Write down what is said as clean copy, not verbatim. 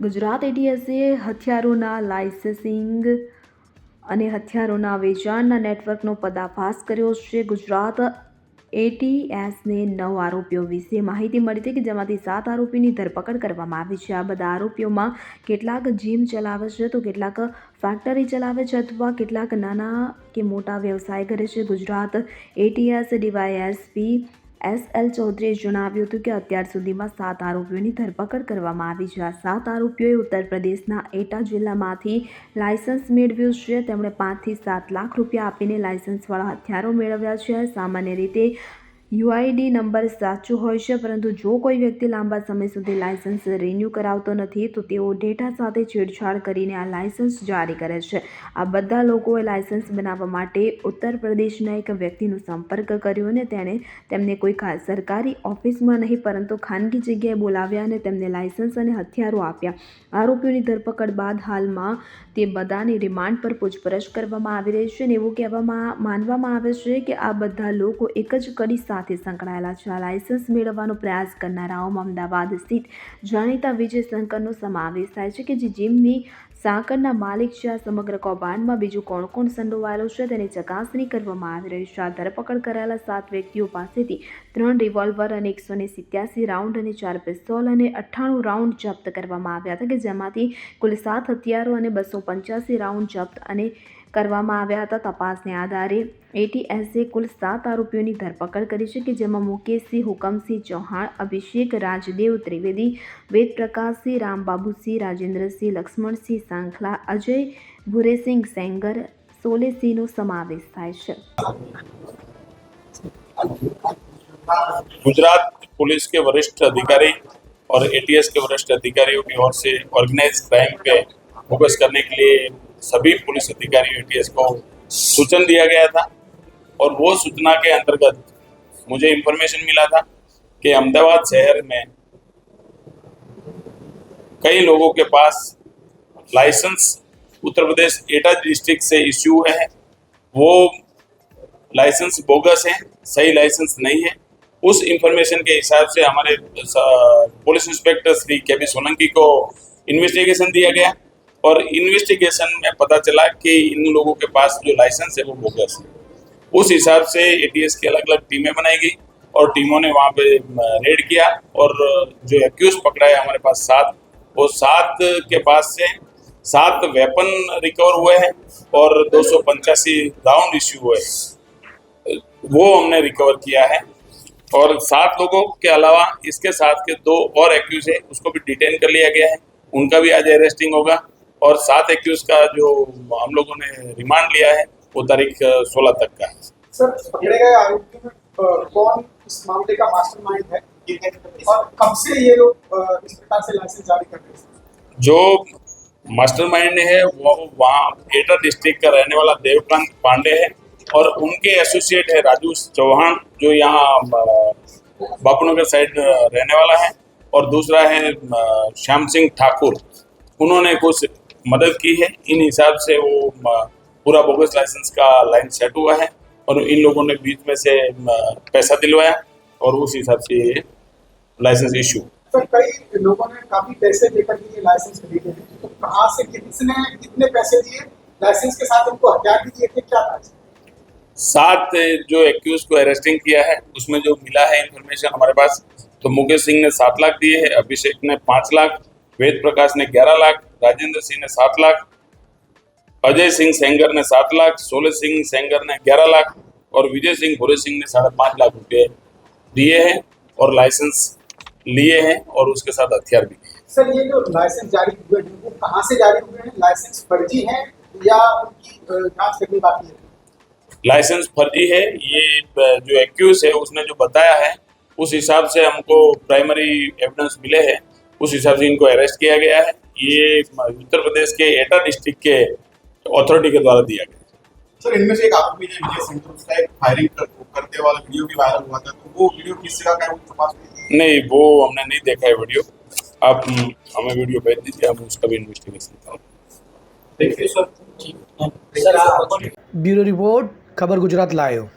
Gujarat એટીએસે હથિયારોના licensing અને હથિયારોના વેચાણના નેટવર્કનો પર્દાફાશ કર્યો છે. ગુજરાત એટીએસને 9 આરોપીઓ વિશે માહિતી મળી હતી કે જેમાંથી 7 આરોપીની ધરપકડ કરવામાં આવી છે. આ બધા આરોપીઓમાં કેટલાક જીમ ચલાવે છે તો કેટલાક ફેક્ટરી ચલાવે છે અથવા કેટલાક નાના કે મોટા વ્યવસાય કરે છે. ગુજરાત એટીએસ ડીવાયએસપી SL ચૌધરીએ જણાવ્યું હતું કે અત્યાર સુધીમાં 7 આરોપીઓની ધરપકડ કરવામાં આવી છે. આ 7 આરોપીઓએ ઉત્તર પ્રદેશના એટા જિલ્લામાંથી લાયસન્સ મેળવ્યું છે. તેમણે 5 થી 7 લાખ રૂપિયા આપીને લાયસન્સવાળા હથિયારો મેળવ્યા છે. સામાન્ય રીતે UID નંબર સાચો હોય છે, પરંતુ જો કોઈ વ્યક્તિ લાંબા સમય સુધી લાયસન્સ રિન્યૂ કરાવતો નથી તો તેઓ ડેટા સાથે છેડછાડ કરીને આ લાયસન્સ જારી કરે છે. આ બધા લોકોએ લાયસન્સ બનાવવા માટે ઉત્તર પ્રદેશના એક વ્યક્તિનો સંપર્ક કર્યો અને તેમને કોઈ સરકારી ઓફિસમાં નહીં પરંતુ ખાનગી જગ્યાએ બોલાવ્યા અને તેમને લાયસન્સ અને હથિયારો આપ્યા. આરોપીઓની ધરપકડ બાદ હાલમાં તે બધાની રિમાન્ડ પર પૂછપરછ કરવામાં આવી રહી છે અને એવું માનવામાં આવે છે કે આ બધા લોકો એક જ કડી સાથે સંકળાયેલા છે. આ લાયસન્સ મેળવવાનો પ્રયાસ કરનારાઓમાં અમદાવાદ સ્થિત જાણીતા વિજય શંકરનો સમાવેશ થાય છે કે જે જીમની સાંકળના માલિક છે. આ સમગ્ર કૌભાંડમાં બીજું કોણ સંડોવાયેલું છે તેની ચકાસણી કરવામાં આવી રહી છે. આ ધરપકડ કરાયેલા 7 વ્યક્તિઓ પાસેથી 3 રિવોલ્વર અને 187 રાઉન્ડ અને 4 પિસ્તોલ અને 98 રાઉન્ડ જપ્ત કરવામાં આવ્યા હતા કે જેમાંથી કુલ 7 હથિયારો અને 285 રાઉન્ડ જપ્ત અને કરવામાં આવ્યા હતા. તપાસને આધારે એટીએસે કુલ 7 આરોપીઓની ધરપકડ કરી છે કે જેમાં મુકેશસિંહ, હુકમસિંહ ચૌહાણ, અભિષેક રાજદેવ ત્રિવેદી, વેદ પ્રકાશસિંહ, રામબાબુસિંહ, રાજેન્દ્રસિંહ, લક્ષ્મણસિંહ સાંખલા, અજય ભુરેસિંહ સેંગર, સોલેસિંહનો સમાવેશ થાય છે. गुजरात पुलिस के वरिष्ठ अधिकारी और एटीएस के वरिष्ठ अधिकारियों की ओर से ऑर्गेनाइज क्राइम पे फोकस करने के लिए सभी पुलिस अधिकारियों एटीएस को सूचन दिया गया था और वो सूचना के अंतर्गत मुझे इन्फॉर्मेशन मिला था कि अहमदाबाद शहर में कई लोगों के पास लाइसेंस उत्तर प्रदेश एटा डिस्ट्रिक्ट से इश्यू हुए हैं. वो लाइसेंस बोगस है, सही लाइसेंस नहीं है. उस इंफॉर्मेशन के हिसाब से हमारे police inspector Shri KB Solanki को इन्वेस्टिगेशन दिया गया और इन्वेस्टिगेशन में पता चला कि इन लोगों के पास जो लाइसेंस है वो बोगस है. उस हिसाब से एटीएस की अलग अलग टीमें बनाई गई और टीमों ने वहाँ पे रेड किया और जो एक्यूज पकड़ा है हमारे पास 7, वो 7 के पास से 7 वेपन रिकवर हुए हैं और 285 राउंड इश्यू हुए हैं, वो हमने रिकवर किया है. और 7 लोगों के अलावा इसके साथ के 2 और एक्यूज है उसको भी डिटेन कर लिया गया है. उनका भी आज अरेस्टिंग होगा और 7 एक्यूज का जो हम लोगों ने रिमांड लिया है वो तारीख 16 तक का है. सर, पकड़े गए आरोपियों में कौन इस मामले का मास्टरमाइंड है और कब से ये लोग इस प्रकार से लाइसेंस जारी कर रहे हैं? जो मास्टरमाइंड है वो वहाँ एटा डिस्ट्रिक्ट का रहने वाला देवकांत पांडे है और उनके एसोसिएट है राजू चौहान जो यहाँ बापूनगर साइड रहने वाला है और दूसरा है श्याम सिंह ठाकुर. उन्होंने कुछ मदद की है. इन हिसाब से वो पूरा बोगस लाइसेंस का लाइन सेट हुआ है और इन लोगों ने बीच में से पैसा दिलवाया और उस हिसाब से ये लाइसेंस इशू. सर, कई लोगों ने काफी पैसे देकर ये लाइसेंस खरीदे हैं, तो कहाँ से कितने पैसे दिए, लाइसेंस के साथ उनको हथियार भी दिए थे, क्या था? 7 जो एक्यूज को अरेस्टिंग किया है उसमें जो मिला है इन्फॉर्मेशन हमारे पास, तो मुकेश सिंह ने 7 लाख दिए हैं, अभिषेक ने 5 लाख, वेद प्रकाश ने 11 लाख, राजेंद्र सिंह ने 7 लाख, अजय सिंह सेंगर ने 7 लाख, सोले सिंह सेंगर ने 11 लाख और विजय सिंह भोरे सिंह ने 5.5 लाख रुपये दिए हैं और लाइसेंस लिए हैं और उसके साथ हथियार भी. सर, ये जो लाइसेंस जारी हुए हैं वो कहाँ से जारी हुए हैं? लाइसेंस फर्जी है या उनकी जांच करनी बाकी है? लाइसेंस फर्जी है. ये जो एक्यूज है उसने जो बताया है उस हिसाब से हमको प्राइमरी एविडेंस मिले हैं, उस हिसाब से इनको अरेस्ट किया गया है. ये उत्तर प्रदेश के एटा डिस्ट्रिक्ट के अथॉरिटी के द्वारा दिया गया. सर, इनमें से एक आरोपी है विजय शंकर, उसका एक फायरिंग करते वाला वीडियो भी वायरल हुआ था, तो वो वीडियो किस जगह का है, वो पास नहीं, वो हमने नहीं देखा है वीडियो. आप हमें वीडियो भेज दीजिए, हम उसका भी इन्वेस्टिगेशन करेंगे. ब्यूरो रिपोर्ट, खबर गुजरात लाइव.